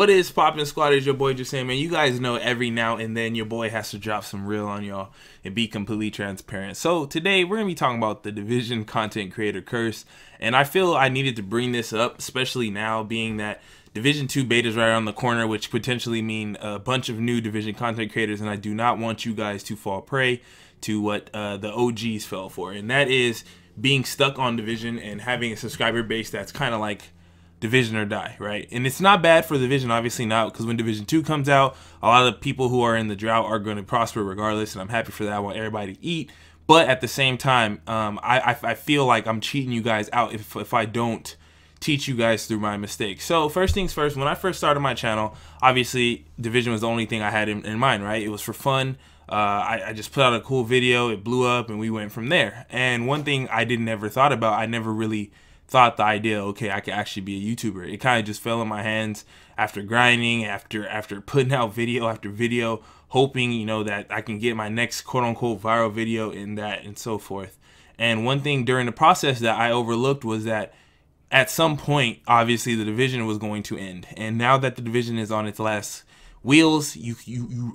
What is poppin' squad? Is your boy Jesimein. You guys know every now and then your boy has to drop some real on y'all and be completely transparent. So today we're gonna be talking about the Division content creator curse, and I feel I needed to bring this up, especially now being that Division 2 beta is right around the corner, which potentially mean a bunch of new Division content creators, and I do not want you guys to fall prey to what the OGs fell for, and that is being stuck on Division and having a subscriber base that's kind of like Division or die, right? And it's not bad for Division, obviously not, because when Division 2 comes out, a lot of the people who are in the drought are going to prosper regardless, and I'm happy for that. I want everybody to eat, but at the same time, I feel like I'm cheating you guys out if I don't teach you guys through my mistakes. So first things first, when I first started my channel, obviously Division was the only thing I had in mind, right? It was for fun. I just put out a cool video, it blew up, and we went from there. And one thing I never thought about, I never really thought the idea, okay, I could actually be a YouTuber. It kind of just fell in my hands after grinding, after putting out video after video, hoping, you know, that I can get my next quote-unquote viral video in that and so forth. And one thing during the process that I overlooked was that at some point, obviously, the Division was going to end. And now that the Division is on its last wheels,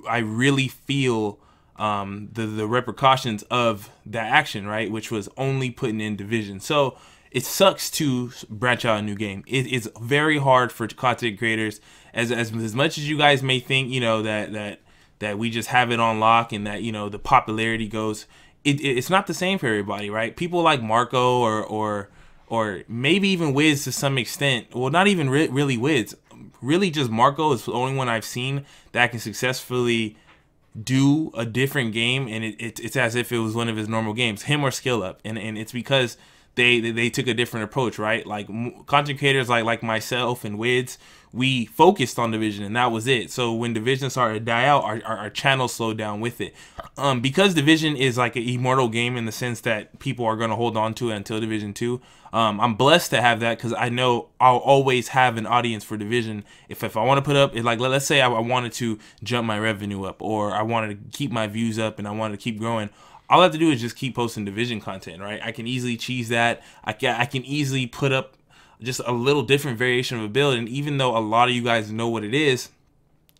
I really feel the repercussions of that action, right? Which was only putting in Division. So it sucks to branch out a new game. It is very hard for content creators, as much as you guys may think, you know, that we just have it on lock and that, you know, the popularity goes. It's not the same for everybody, right? People like Marco or maybe even Wiz to some extent. Well, not even really Wiz. Really, just Marco is the only one I've seen that can successfully do a different game, and it's as if it was one of his normal games. Him or Skill Up, and it's because they took a different approach, right? Like content creators like myself and Wids, we focused on Division and that was it. So when Division started to die out, our channel slowed down with it. Because Division is like an immortal game in the sense that people are going to hold on to it until Division 2. I'm blessed to have that because I know I'll always have an audience for Division. If I want to put up, like let's say I wanted to jump my revenue up, or I wanted to keep my views up and I wanted to keep growing, all I have to do is just keep posting Division content, right? I can easily cheese that. I can easily put up just a little different variation of a build, and even though a lot of you guys know what it is,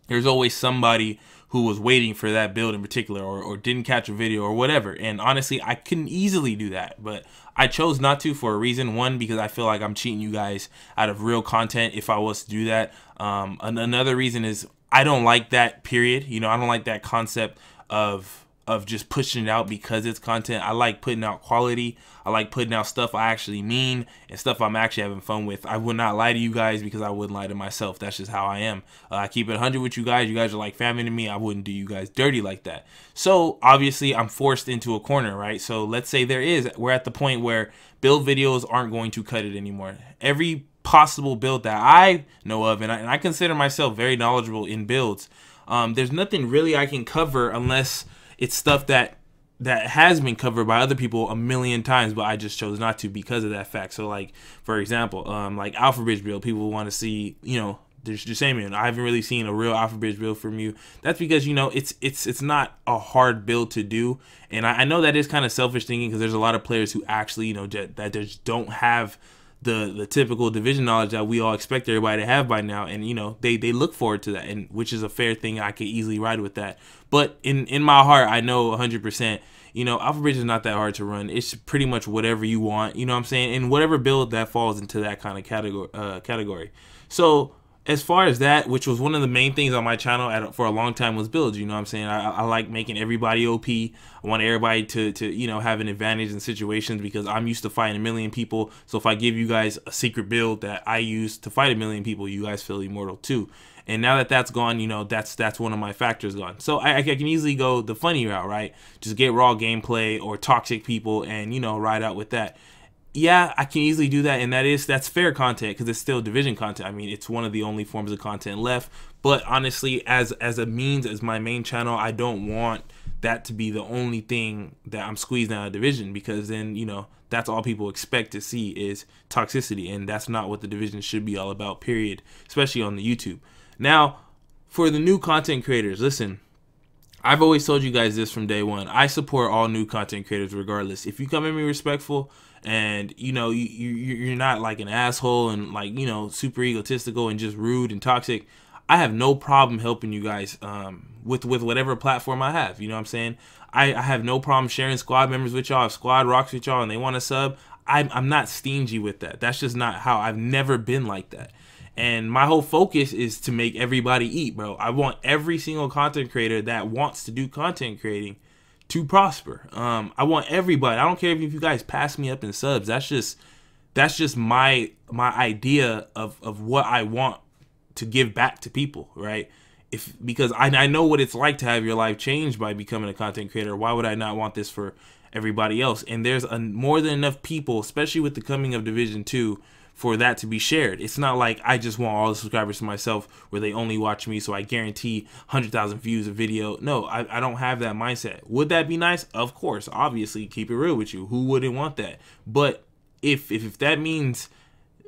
there's always somebody who was waiting for that build in particular, or didn't catch a video or whatever. And honestly, I couldn't easily do that, but I chose not to for a reason. One, because I feel like I'm cheating you guys out of real content if I was to do that. Another reason is I don't like that, period. You know, I don't like that concept of just pushing it out because it's content. I like putting out quality. I like putting out stuff I actually mean and stuff I'm actually having fun with. I would not lie to you guys because I wouldn't lie to myself. That's just how I am. I keep it 100 with you guys. You guys are like family to me. I wouldn't do you guys dirty like that. So obviously I'm forced into a corner, right? So let's say we're at the point where build videos aren't going to cut it anymore. Every possible build that I know of, and I consider myself very knowledgeable in builds, there's nothing really I can cover unless it's stuff that has been covered by other people a million times, but I just chose not to because of that fact. So like, for example, like Alpha Bridge build, people want to see, you know, there's Jesimein. I haven't really seen a real Alpha Bridge build from you. That's because, you know, it's not a hard build to do. And I know that is kind of selfish thinking because there's a lot of players who actually, you know, that just don't have the typical Division knowledge that we all expect everybody to have by now, and you know they look forward to that, and which is a fair thing. I could easily ride with that, but in my heart I know 100%, you know, Alpha Bridge is not that hard to run. It's pretty much whatever you want, you know what I'm saying, and whatever build that falls into that kind of category. So as far as that, which was one of the main things on my channel for a long time, was builds. You know what I'm saying? I like making everybody OP. I want everybody to you know, have an advantage in situations because I'm used to fighting a million people. So if I give you guys a secret build that I use to fight a million people, you guys feel immortal too. And now that that's gone, you know, that's one of my factors gone. So I can easily go the funny route, right? Just get raw gameplay or toxic people and, you know, ride out with that. Yeah, I can easily do that, and that's fair content because it's still Division content. I mean, it's one of the only forms of content left. But honestly, as a means, as my main channel, I don't want that to be the only thing that I'm squeezing out of Division, because then, you know, that's all people expect to see is toxicity, and that's not what the Division should be all about, period, especially on the YouTube. Now, for the new content creators, listen, I've always told you guys this from day one. I support all new content creators regardless. If you come at me respectful and, you know, you're not like an asshole and like, you know, super egotistical and just rude and toxic, I have no problem helping you guys with whatever platform I have. You know what I'm saying? I have no problem sharing squad members with y'all. If squad rocks with y'all and they want to sub, I'm not stingy with that. That's just not how. I've never been like that. And my whole focus is to make everybody eat, bro. I want every single content creator that wants to do content creating to prosper. I want everybody. I don't care if you guys pass me up in subs. That's just my idea of what I want to give back to people, right? Because I know what it's like to have your life changed by becoming a content creator. Why would I not want this for everybody else? And there's more than enough people, especially with the coming of Division 2, for that to be shared. It's not like I just want all the subscribers to myself where they only watch me so I guarantee 100,000 views a video. No, I don't have that mindset. Would that be nice? Of course, obviously, keep it real with you. Who wouldn't want that? But if that means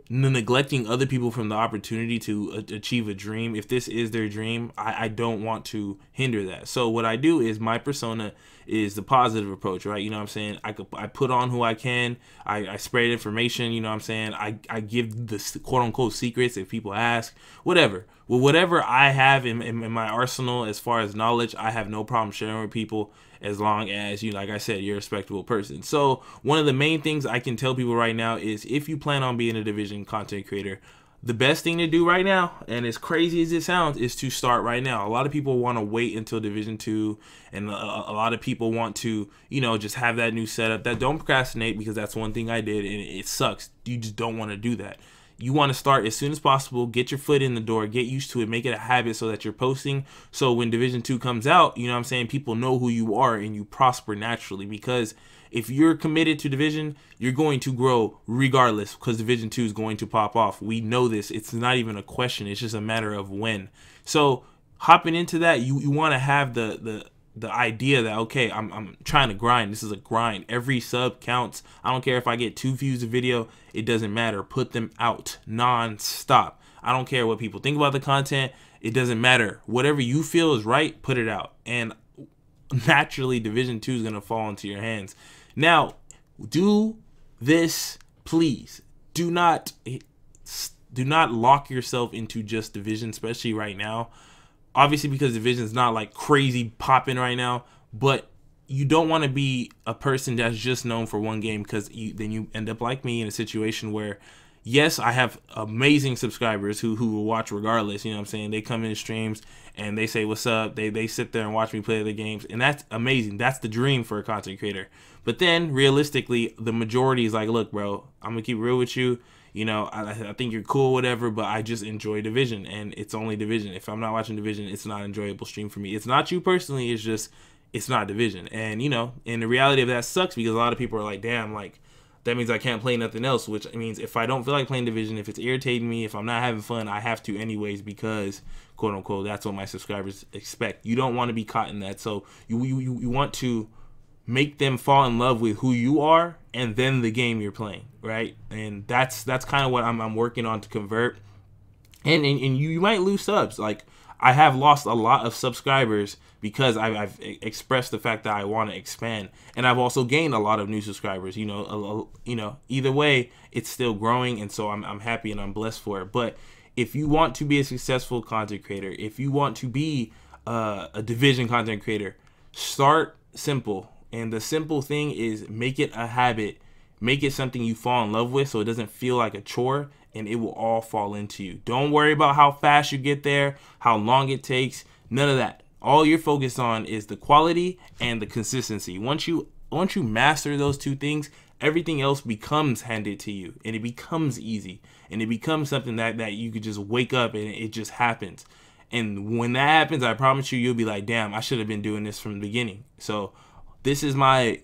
neglecting other people from the opportunity to achieve a dream, if this is their dream, I don't want to hinder that. So what I do is, my persona is the positive approach, right? You know what I'm saying? I put on who I can. I spread information, you know what I'm saying? I give the quote unquote secrets if people ask, whatever. Well, whatever I have in my arsenal as far as knowledge, I have no problem sharing with people, as long as, you know, like I said, you're a respectable person. So one of the main things I can tell people right now is, if you plan on being a Division content creator, the best thing to do right now, and as crazy as it sounds, is to start right now. A lot of people want to wait until Division 2, and a lot of people want to, you know, just have that new setup. That don't procrastinate, because that's one thing I did, and it sucks. You just don't want to do that. You want to start as soon as possible, get your foot in the door, get used to it, make it a habit so that you're posting. So when Division 2 comes out, you know what I'm saying, people know who you are and you prosper naturally. Because if you're committed to Division, you're going to grow regardless, because Division 2 is going to pop off. We know this. It's not even a question. It's just a matter of when. So hopping into that, you want to have the idea that, okay, I'm trying to grind. This is a grind. Every sub counts. I don't care if I get 2 views a video. It doesn't matter. Put them out non-stop. I don't care what people think about the content. It doesn't matter. Whatever you feel is right, put it out. And naturally, Division 2 is going to fall into your hands. Now, do this, please. Do not lock yourself into just Division, especially right now. Obviously, because Division is not like crazy popping right now, but you don't want to be a person that's just known for one game, because then you end up like me in a situation where, yes, I have amazing subscribers who will watch regardless. You know what I'm saying? They come in streams and they say, what's up? They sit there and watch me play the games, and that's amazing. That's the dream for a content creator. But then realistically, the majority is like, look, bro, I'm going to keep real with you. You know, I think you're cool, whatever, but I just enjoy Division, and it's only Division. If I'm not watching Division, it's not an enjoyable stream for me. It's not you personally, it's just, it's not Division. And, you know, and the reality of that sucks, because a lot of people are like, damn, like, that means I can't play nothing else, which means if I don't feel like playing Division, if it's irritating me, if I'm not having fun, I have to anyways, because, quote unquote, that's what my subscribers expect. You don't want to be caught in that. So you want to make them fall in love with who you are, and then the game you're playing, right? And that's kind of what I'm working on to convert. And you might lose subs. Like, I have lost a lot of subscribers because I've expressed the fact that I want to expand, and I've also gained a lot of new subscribers. You know, either way, it's still growing, and so I'm happy and I'm blessed for it. But if you want to be a successful content creator, if you want to be a Division content creator, start simple. And the simple thing is, make it a habit. Make it something you fall in love with, so it doesn't feel like a chore, and it will all fall into you. Don't worry about how fast you get there, how long it takes, none of that. All you're focused on is the quality and the consistency. Once you master those two things, everything else becomes handed to you, and it becomes easy, and it becomes something that you could just wake up and it just happens. And when that happens, I promise you, you'll be like, damn, I should have been doing this from the beginning. So this is my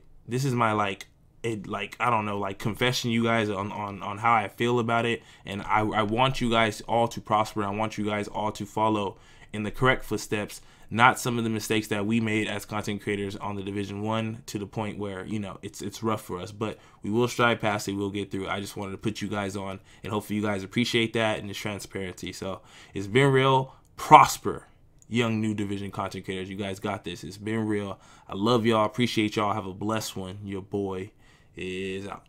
like I don't know, like confession, you guys, on how I feel about it. And I want you guys all to prosper. I want you guys all to follow in the correct footsteps, not some of the mistakes that we made as content creators on the Division 1, to the point where, you know, it's rough for us, but we will strive past it. We'll get through. I just wanted to put you guys on, and hopefully you guys appreciate that and the transparency. So it's been real. Prosper, young new Division content creators. You guys got this. It's been real. I love y'all. Appreciate y'all. Have a blessed one. Your boy is out.